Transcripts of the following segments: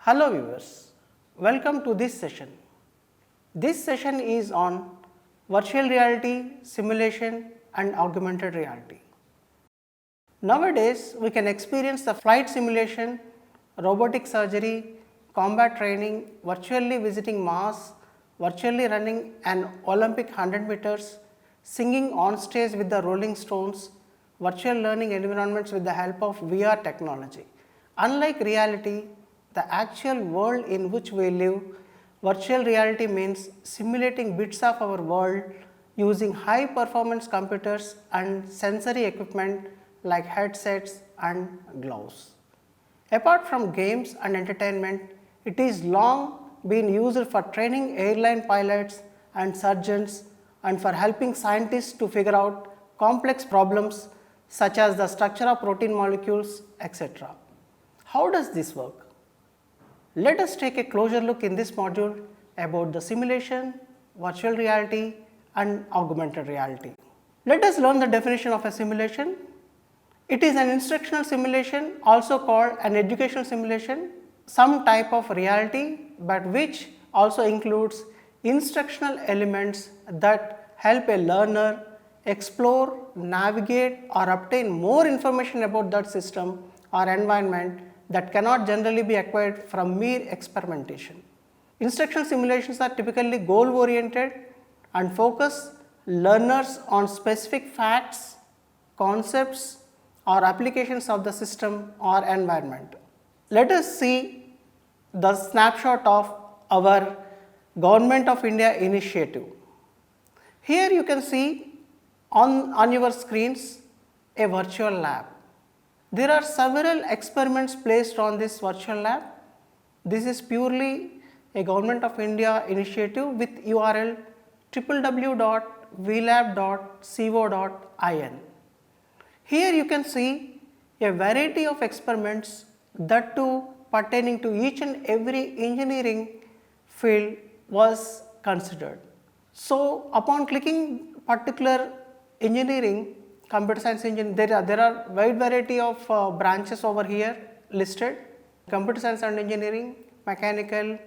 Hello viewers, welcome to this session. This session is on virtual reality, simulation and augmented reality. Nowadays, we can experience the flight simulation, robotic surgery, combat training, virtually visiting Mars, virtually running an Olympic 100 meters, singing on stage with the Rolling Stones, virtual learning environments with the help of VR technology. Unlike reality, the actual world in which we live, virtual reality means simulating bits of our world using high performance computers and sensory equipment like headsets and gloves. Apart from games and entertainment, it is long been used for training airline pilots and surgeons and for helping scientists to figure out complex problems such as the structure of protein molecules, etc. How does this work? Let us take a closer look in this module about the simulation, virtual reality and augmented reality. Let us learn the definition of a simulation. It is an instructional simulation, also called an educational simulation, some type of reality but which also includes instructional elements that help a learner explore, navigate or obtain more information about that system or environment that cannot generally be acquired from mere experimentation. Instructional simulations are typically goal oriented and focus learners on specific facts, concepts or applications of the system or environment. Let us see the snapshot of our Government of India initiative. Here you can see on your screens a virtual lab. There are several experiments placed on this virtual lab. This is purely a Government of India initiative with URL www.vlab.co.in. Here you can see a variety of experiments that too pertaining to each and every engineering field was considered. So, upon clicking particular engineering, computer science engineering, there are wide variety of branches over here listed: computer science and engineering, mechanical,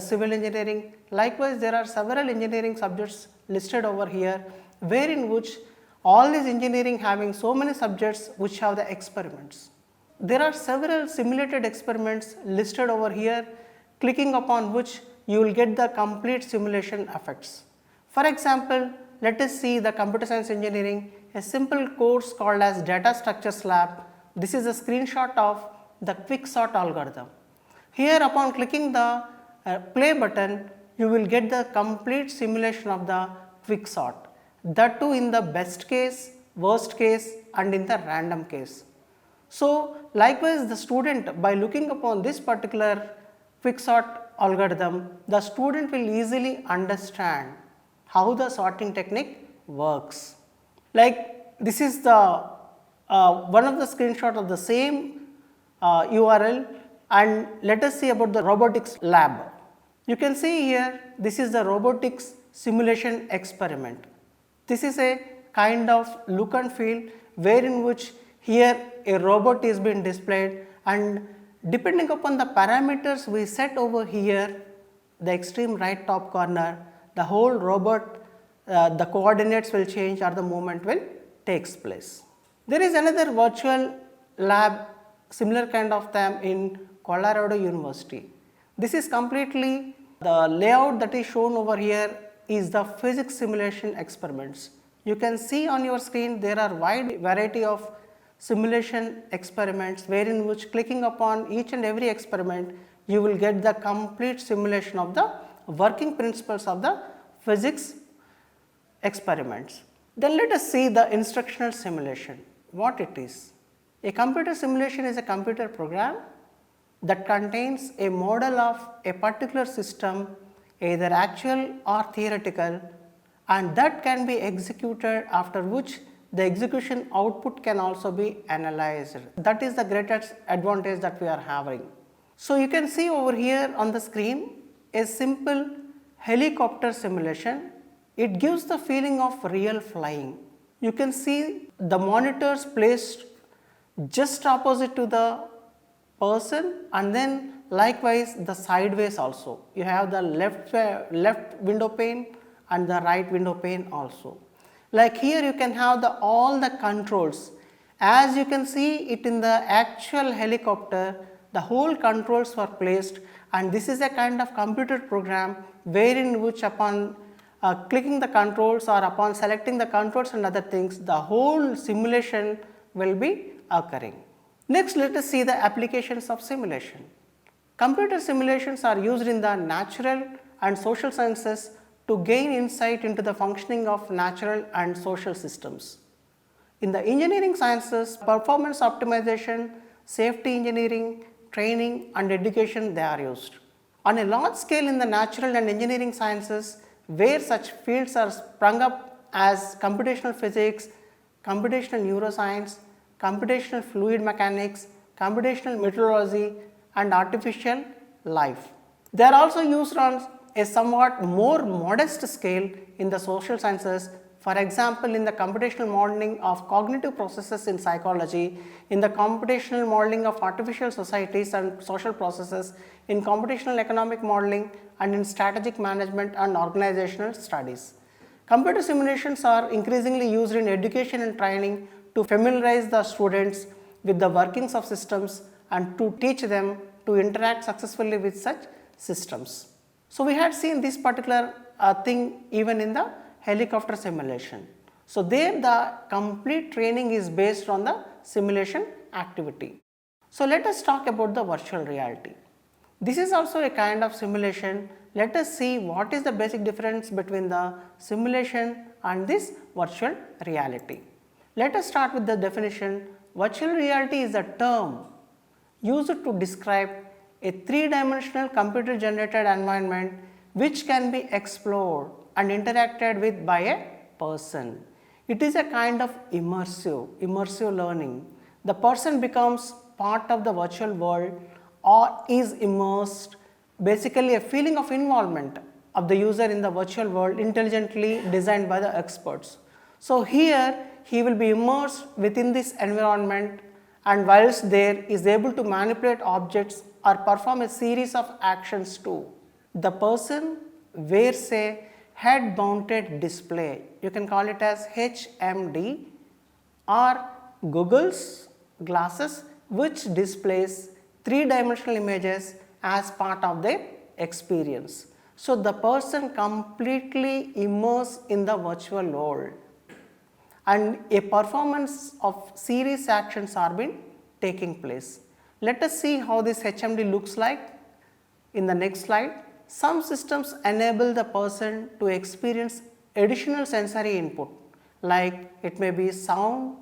civil engineering. Likewise, there are several engineering subjects listed over here, wherein which all these engineering having so many subjects which have the experiments. There are several simulated experiments listed over here, clicking upon which you will get the complete simulation effects. For example, let us see the computer science engineering, a simple course called as data structures lab. This is a screenshot of the quicksort algorithm. Here upon clicking the play button, you will get the complete simulation of the quicksort, that too in the best case, worst case and in the random case. So, likewise the student, by looking upon this particular quicksort algorithm, the student will easily understand how the sorting technique works. Like this is the one of the screenshot of the same URL, and let us see about the robotics lab. You can see here, this is the robotics simulation experiment. This is a kind of look and feel wherein which here a robot is being displayed, and depending upon the parameters we set over here, the extreme right top corner, the whole robot, the coordinates will change or the movement will takes place. There is another virtual lab, similar kind of them in Colorado University. This is completely the layout that is shown over here is the physics simulation experiments. You can see on your screen there are wide variety of simulation experiments, wherein which clicking upon each and every experiment you will get the complete simulation of the working principles of the physics experiments. Then let us see the instructional simulation, what it is. A computer simulation is a computer program that contains a model of a particular system, either actual or theoretical, and that can be executed, after which the execution output can also be analyzed. That is the greatest advantage that we are having. So, you can see over here on the screen a simple helicopter simulation. It gives the feeling of real flying. You can see the monitors placed just opposite to the person, and then Likewise, the sideways also. You have the left window pane and the right window pane also. Like here you can have all the controls. As you can see it in the actual helicopter, the whole controls were placed, and this is a kind of computer program wherein which upon clicking the controls or upon selecting the controls and other things, the whole simulation will be occurring. Next, let us see the applications of simulation. Computer simulations are used in the natural and social sciences to gain insight into the functioning of natural and social systems. In the engineering sciences, performance optimization, safety engineering, training and education they are used. On a large scale in the natural and engineering sciences, where such fields are sprung up as computational physics, computational neuroscience, computational fluid mechanics, computational meteorology and artificial life. They are also used on a somewhat more modest scale in the social sciences. For example, in the computational modeling of cognitive processes in psychology, in the computational modeling of artificial societies and social processes, in computational economic modeling and in strategic management and organizational studies. Computer simulations are increasingly used in education and training to familiarize the students with the workings of systems and to teach them to interact successfully with such systems. So, we had seen this particular thing even in the helicopter simulation. So, there the complete training is based on the simulation activity. So, let us talk about the virtual reality. This is also a kind of simulation. Let us see what is the basic difference between the simulation and this virtual reality. Let us start with the definition. Virtual reality is a term used to describe a three-dimensional computer generated environment which can be explored and interacted with by a person. It is a kind of immersive learning. The person becomes part of the virtual world or is immersed, basically a feeling of involvement of the user in the virtual world intelligently designed by the experts. So, here he will be immersed within this environment, and whilst there is able to manipulate objects or perform a series of actions too. The person wears a head mounted display, you can call it as HMD, or goggles, glasses, which displays three-dimensional images as part of their experience. So, the person completely immersed in the virtual world, and a performance of series actions are been taking place. Let us see how this HMD looks like in the next slide. Some systems enable the person to experience additional sensory input, like it may be sound,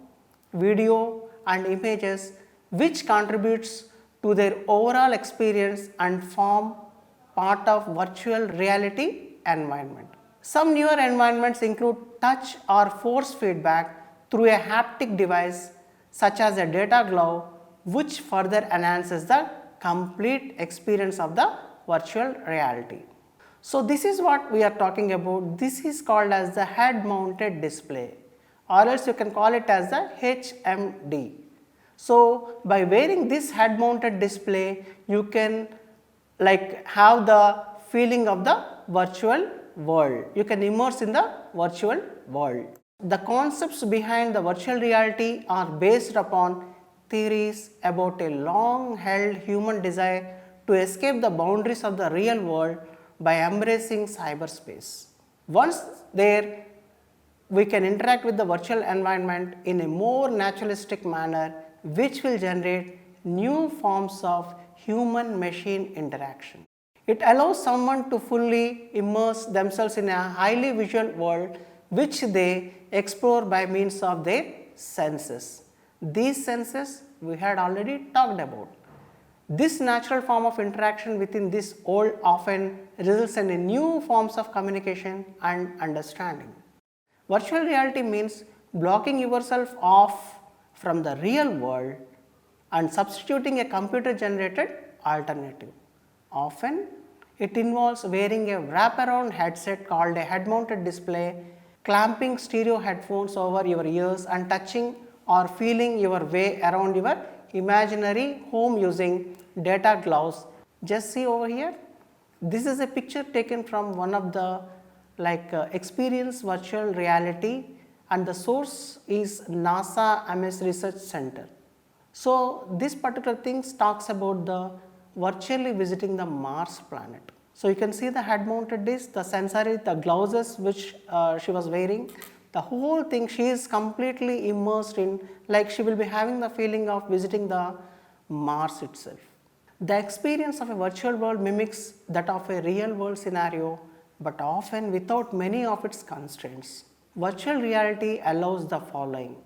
video and images, which contributes to their overall experience and form part of virtual reality environment. Some newer environments include touch or force feedback through a haptic device such as a data glove, which further enhances the complete experience of the virtual reality. So, this is what we are talking about. This is called as the head mounted display, or else you can call it as the HMD. So, by wearing this head mounted display, you can have the feeling of the virtual world. You can immerse in the virtual world. The concepts behind the virtual reality are based upon theories about a long held human desire to escape the boundaries of the real world by embracing cyberspace. Once there, we can interact with the virtual environment in a more naturalistic manner, which will generate new forms of human machine interaction. It allows someone to fully immerse themselves in a highly visual world, which they explore by means of their senses. These senses we had already talked about. This natural form of interaction within this world often results in a new forms of communication and understanding. Virtual reality means blocking yourself off from the real world and substituting a computer generated alternative. Often it involves wearing a wraparound headset called a head mounted display, clamping stereo headphones over your ears and touching or feeling your way around your imaginary home using data gloves Just see over here. This is a picture taken from one of the experience virtual reality, and the source is NASA Ames Research Center. So, this particular thing talks about the virtually visiting the Mars planet. So, you can see the head mounted disc, the sensory, the gloves which she was wearing, the whole thing she is completely immersed in, like she will be having the feeling of visiting the Mars itself. The experience of a virtual world mimics that of a real world scenario, but often without many of its constraints. Virtual reality allows the following.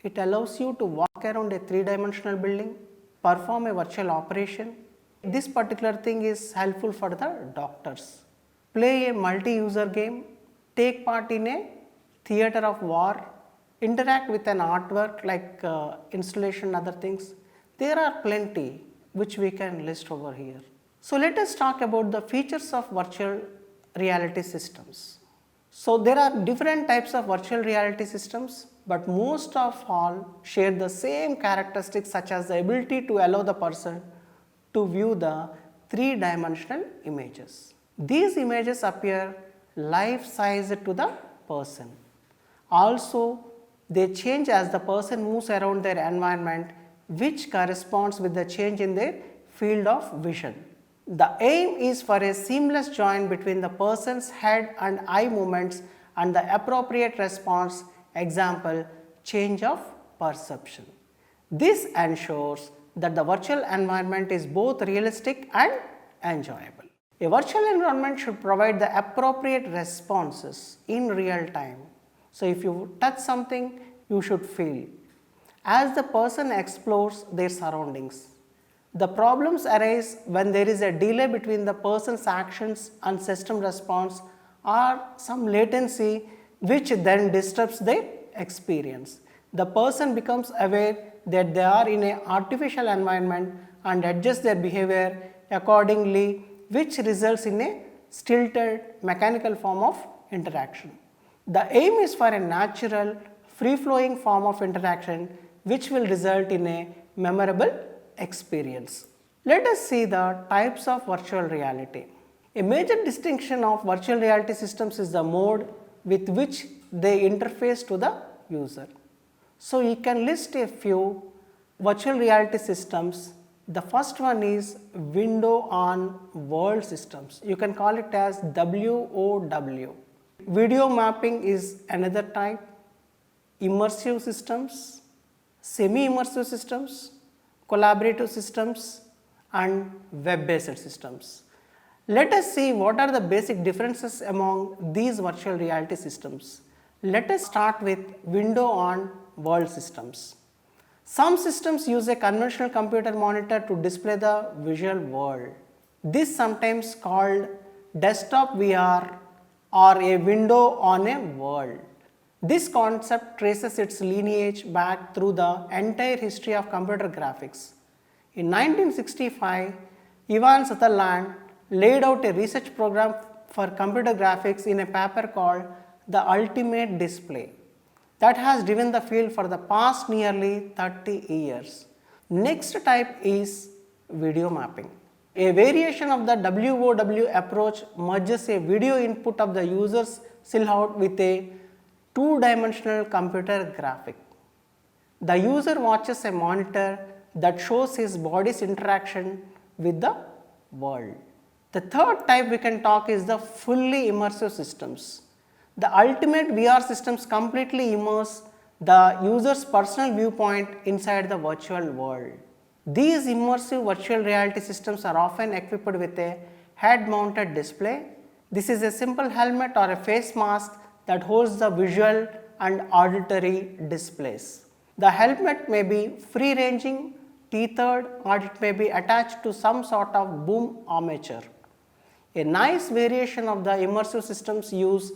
It allows you to walk around a three-dimensional building, perform a virtual operation. This particular thing is helpful for the doctors. Play a multi-user game, take part in a theater of war, interact with an artwork like installation, other things. There are plenty which we can list over here. So, let us talk about the features of virtual reality systems. So, there are different types of virtual reality systems, but most of all share the same characteristics such as the ability to allow the person to view the three-dimensional images. These images appear life-sized to the person. Also, they change as the person moves around their environment, which corresponds with the change in their field of vision. The aim is for a seamless join between the person's head and eye movements and the appropriate response, example, change of perception. This ensures that the virtual environment is both realistic and enjoyable. A virtual environment should provide the appropriate responses in real time. So, if you touch something, you should feel as the person explores their surroundings. The problems arise when there is a delay between the person's actions and system response, or some latency which then disturbs their experience. The person becomes aware that they are in an artificial environment and adjusts their behavior accordingly, which results in a stilted mechanical form of interaction. The aim is for a natural, free-flowing form of interaction which will result in a memorable experience. Let us see the types of virtual reality. A major distinction of virtual reality systems is the mode with which they interface to the user. So, you can list a few virtual reality systems. The first one is window on world systems. You can call it as WOW. Video mapping is another type. Immersive systems, semi-immersive systems, collaborative systems, and web-based systems. Let us see what are the basic differences among these virtual reality systems. Let us start with window on world systems. Some systems use a conventional computer monitor to display the visual world. This sometimes called desktop VR or a window on a world. This concept traces its lineage back through the entire history of computer graphics. In 1965, Ivan Sutherland laid out a research program for computer graphics in a paper called The Ultimate Display that has driven the field for the past nearly 30 years. Next type is video mapping. A variation of the WOW approach merges a video input of the user's silhouette with a two-dimensional computer graphic. The user watches a monitor that shows his body's interaction with the world. The third type we can talk is the fully immersive systems. The ultimate VR systems completely immerse the user's personal viewpoint inside the virtual world. These immersive virtual reality systems are often equipped with a head-mounted display. This is a simple helmet or a face mask that holds the visual and auditory displays. The helmet may be free-ranging, tethered, or it may be attached to some sort of boom armature. A nice variation of the immersive systems use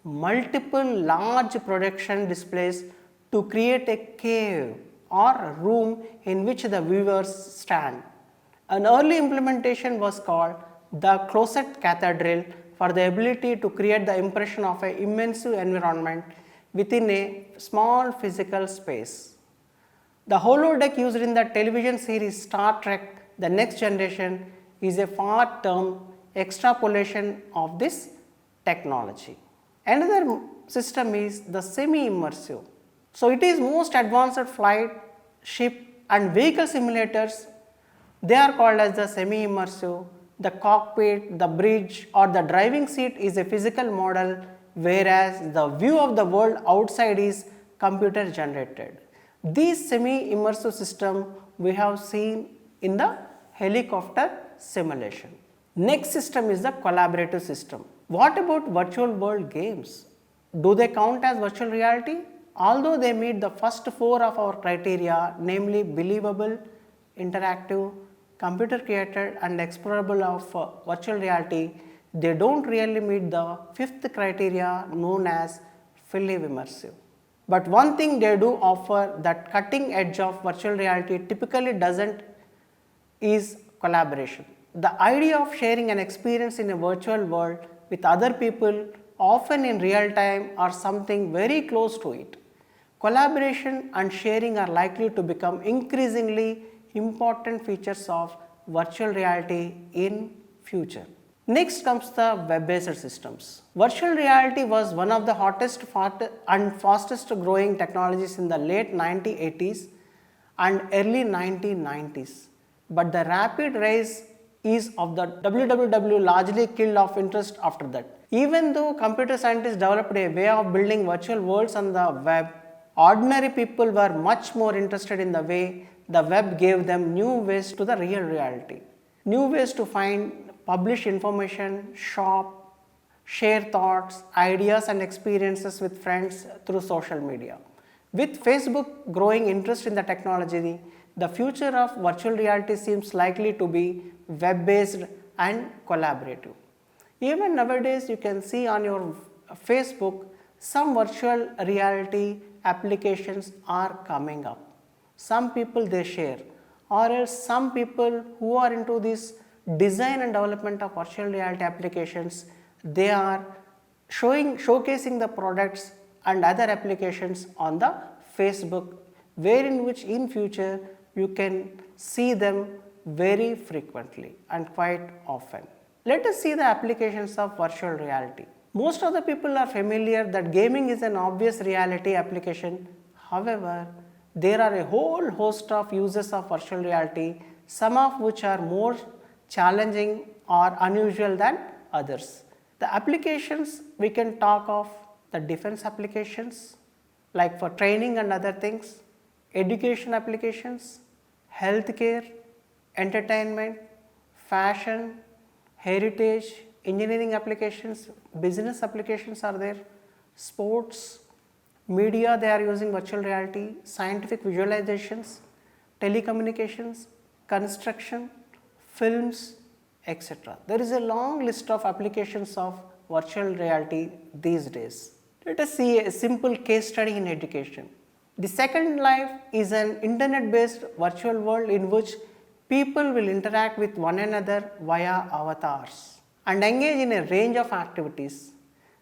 multiple large projection displays to create a cave or room in which the viewers stand. An early implementation was called the Closet Cathedral for the ability to create the impression of an immense environment within a small physical space. The holodeck used in the television series Star Trek: The Next Generation is a far-term extrapolation of this technology. Another system is the semi-immersive. So it is most advanced flight, ship and vehicle simulators. They are called as the semi-immersive. The cockpit, the bridge or the driving seat is a physical model, whereas the view of the world outside is computer generated. These semi-immersive system we have seen in the helicopter simulation. Next system is the collaborative system. What about virtual world games? Do they count as virtual reality? Although they meet the first four of our criteria, namely believable, interactive, computer created and explorable of virtual reality, they don't really meet the fifth criteria known as fully immersive. But one thing they do offer that cutting edge of virtual reality typically doesn't is collaboration. The idea of sharing an experience in a virtual world with other people, often in real time, or something very close to it. Collaboration and sharing are likely to become increasingly important features of virtual reality in future. Next comes the web-based systems. Virtual reality was one of the hottest and fastest growing technologies in the late 1980s and early 1990s. But the rapid rise is of the WWW largely killed off interest after that. Even though computer scientists developed a way of building virtual worlds on the web, ordinary people were much more interested in the way the web gave them new ways to the real reality. New ways to find, publish information, shop, share thoughts, ideas and experiences with friends through social media. With Facebook growing interest in the technology, the future of virtual reality seems likely to be web-based and collaborative. Even nowadays, you can see on your Facebook, some virtual reality applications are coming up. Some people they share, or else some people who are into this design and development of virtual reality applications, they are showcasing the products and other applications on the Facebook, wherein which in future you can see them very frequently and quite often. Let us see the applications of virtual reality. Most of the people are familiar that gaming is an obvious reality application. However, there are a whole host of uses of virtual reality, some of which are more challenging or unusual than others. The applications we can talk of the defense applications, like for training and other things, education applications, healthcare, entertainment, fashion, heritage, engineering applications, business applications are there, sports, media they are using virtual reality, scientific visualizations, telecommunications, construction, films, etc. There is a long list of applications of virtual reality these days. Let us see a simple case study in education. The Second Life is an internet-based virtual world in which people will interact with one another via avatars and engage in a range of activities.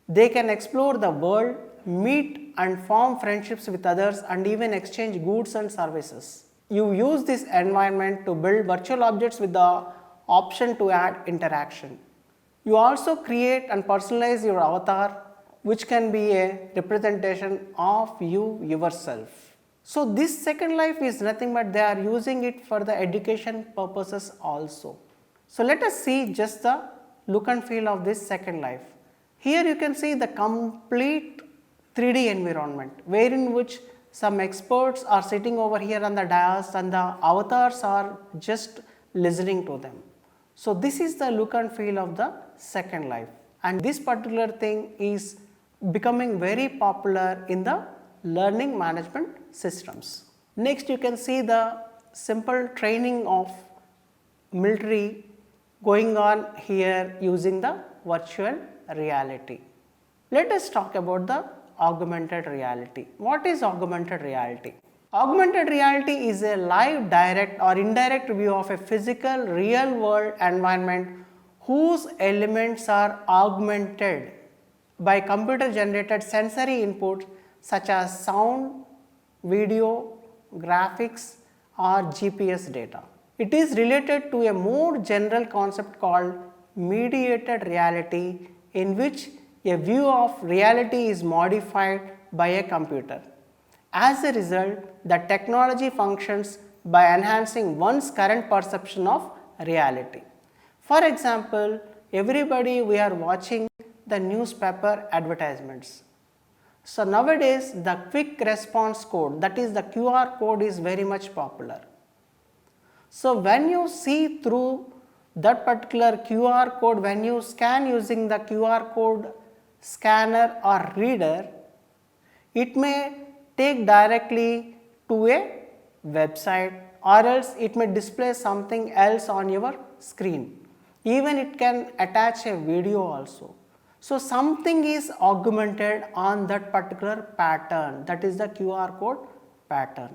They can explore the world, meet and form friendships with others and even exchange goods and services. You use this environment to build virtual objects with the option to add interaction. You also create and personalize your avatar, which can be a representation of you yourself. So this Second Life is nothing but they are using it for the education purposes also. So let us see just the look and feel of this Second Life. Here you can see the complete 3D environment, wherein which some experts are sitting over here on the dais and the avatars are just listening to them. So this is the look and feel of the Second Life, and this particular thing is becoming very popular in the learning management systems. Next you can see the simple training of military going on here using the virtual reality. Let us talk about the augmented reality. What is augmented reality? Augmented reality is a live, direct or indirect view of a physical real world environment whose elements are augmented by computer generated sensory input such as sound, video, graphics or GPS data. It is related to a more general concept called mediated reality, in which a view of reality is modified by a computer. As a result, the technology functions by enhancing one's current perception of reality. For example, everybody we are watching the newspaper advertisements. So nowadays the quick response code, that is the QR code, is very much popular. So when you see through that particular QR code, when you scan using the QR code scanner or reader, it may take directly to a website, or else it may display something else on your screen. Even it can attach a video also. So something is augmented on that particular pattern, that is the QR code pattern.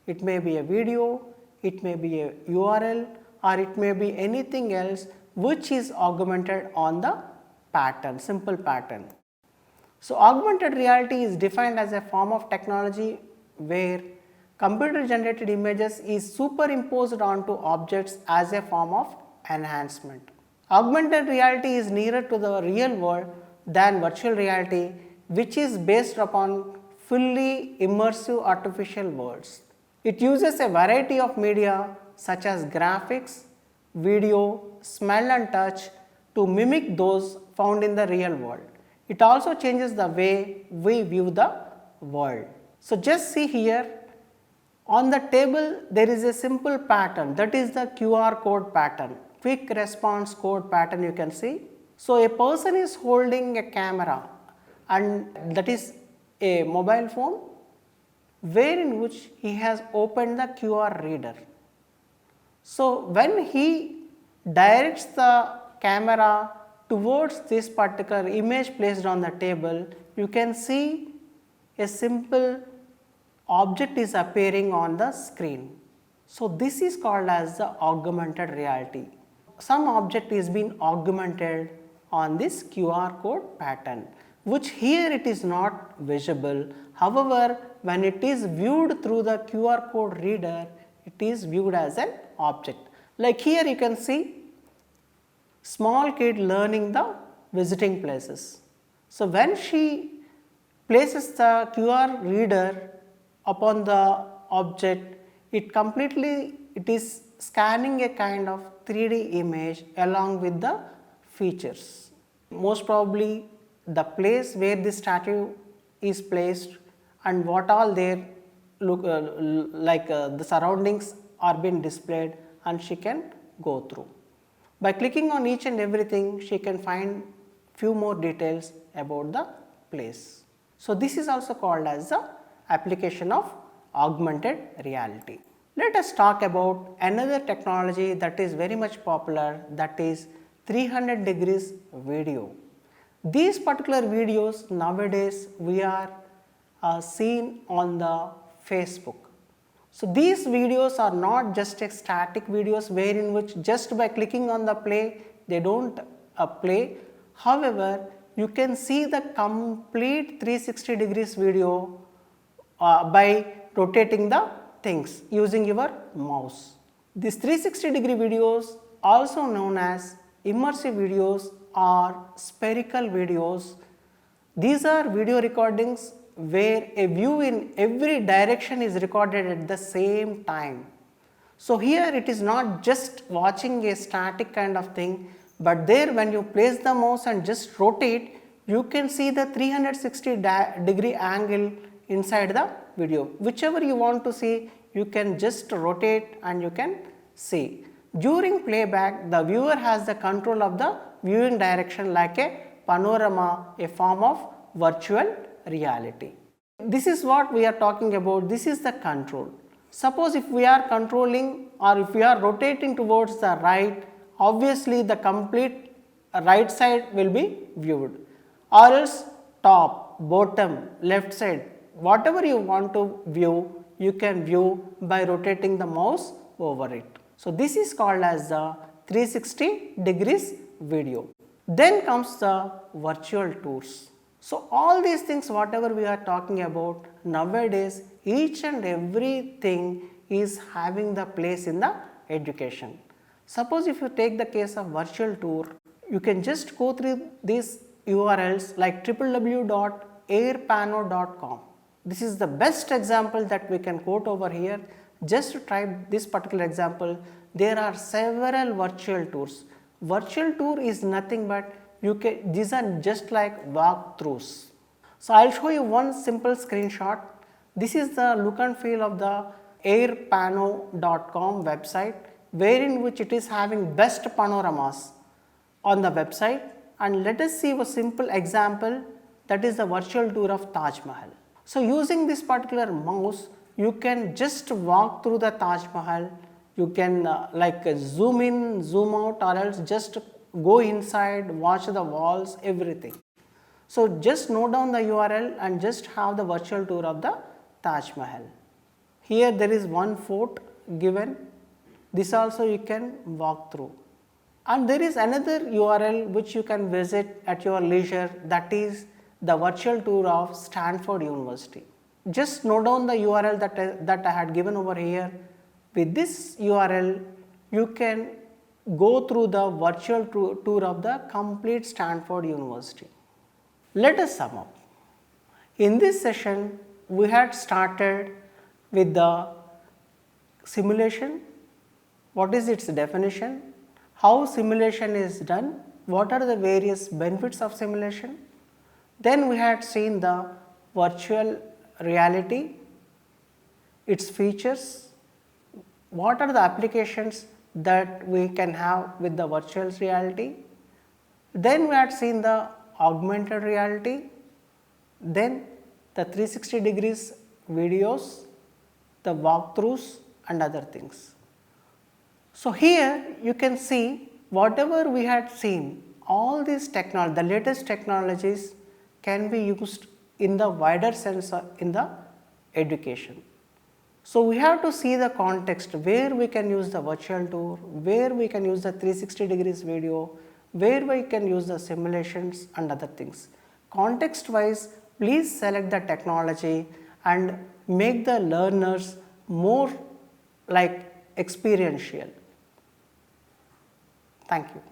It may be a video, it may be a URL, or it may be anything else which is augmented on the pattern, simple pattern. So augmented reality is defined as a form of technology where computer generated images is superimposed onto objects as a form of enhancement. Augmented reality is nearer to the real world than virtual reality, which is based upon fully immersive artificial worlds. It uses a variety of media such as graphics, video, smell and touch to mimic those found in the real world. It also changes the way we view the world. So just see here, on the table there is a simple pattern, that is the QR code pattern, quick response code pattern you can see. So a person is holding a camera, and that is a mobile phone, wherein which he has opened the QR reader. So when he directs the camera towards this particular image placed on the table, you can see a simple object is appearing on the screen. So this is called as the augmented reality. Some object is being augmented on this QR code pattern, which here it is not visible. However, when it is viewed through the QR code reader, it is viewed as an object. Like here you can see small kid learning the visiting places. So when she places the QR reader upon the object, it is scanning a kind of 3D image along with the features. Most probably the place where the statue is placed and what all there look the surroundings are being displayed, and she can go through. By clicking on each and everything, she can find few more details about the place. So this is also called as the application of augmented reality. Let us talk about another technology that is very much popular, that is 300 degrees video. These particular videos nowadays we are seen on the Facebook. So these videos are not just a static videos wherein which just by clicking on the play they don't play. However, you can see the complete 360 degrees video by rotating the things using your mouse. These 360 degree videos, also known as immersive videos or spherical videos, these are video recordings where a view in every direction is recorded at the same time. So here it is not just watching a static kind of thing, but there when you place the mouse and just rotate, you can see the 360 degree angle inside the video. Whichever you want to see, you can just rotate and you can see. During playback, the viewer has the control of the viewing direction like a panorama, a form of virtual reality. This is what we are talking about. This is the control. Suppose if we are controlling or if we are rotating towards the right, obviously the complete right side will be viewed, or else top, bottom, left side, whatever you want to view, you can view by rotating the mouse over it. So this is called as the 360 degrees video. Then comes the virtual tours. So all these things whatever we are talking about nowadays, each and everything is having the place in the education. Suppose if you take the case of virtual tour, you can just go through these URLs like www.airpano.com. This is the best example that we can quote over here. Just to try this particular example, there are several virtual tours. Virtual tour is nothing but these are just like walkthroughs. So, I will show you one simple screenshot. This is the look and feel of the airpano.com website, wherein which it is having best panoramas on the website, and let us see a simple example, that is the virtual tour of Taj Mahal. So, using this particular mouse, you can just walk through the Taj Mahal, you can zoom in, zoom out, or else just go inside, watch the walls, everything. So, just note down the URL and just have the virtual tour of the Taj Mahal. Here there is one fort given, this also you can walk through. And there is another URL which you can visit at your leisure, that is the virtual tour of Stanford University. Just note down the URL that I had given over here. With this URL, you can go through the virtual tour of the complete Stanford University. Let us sum up. In this session, we had started with the simulation, what is its definition, how simulation is done, what are the various benefits of simulation. Then we had seen the virtual reality, its features, what are the applications that we can have with the virtual reality. Then we had seen the augmented reality, then the 360 degrees videos, the walkthroughs and other things. So, here you can see whatever we had seen, all these technology, the latest technologies can be used in the wider sense in the education. So, we have to see the context where we can use the virtual tour, where we can use the 360 degrees video, where we can use the simulations and other things. Context wise, please select the technology and make the learners more like experiential. Thank you.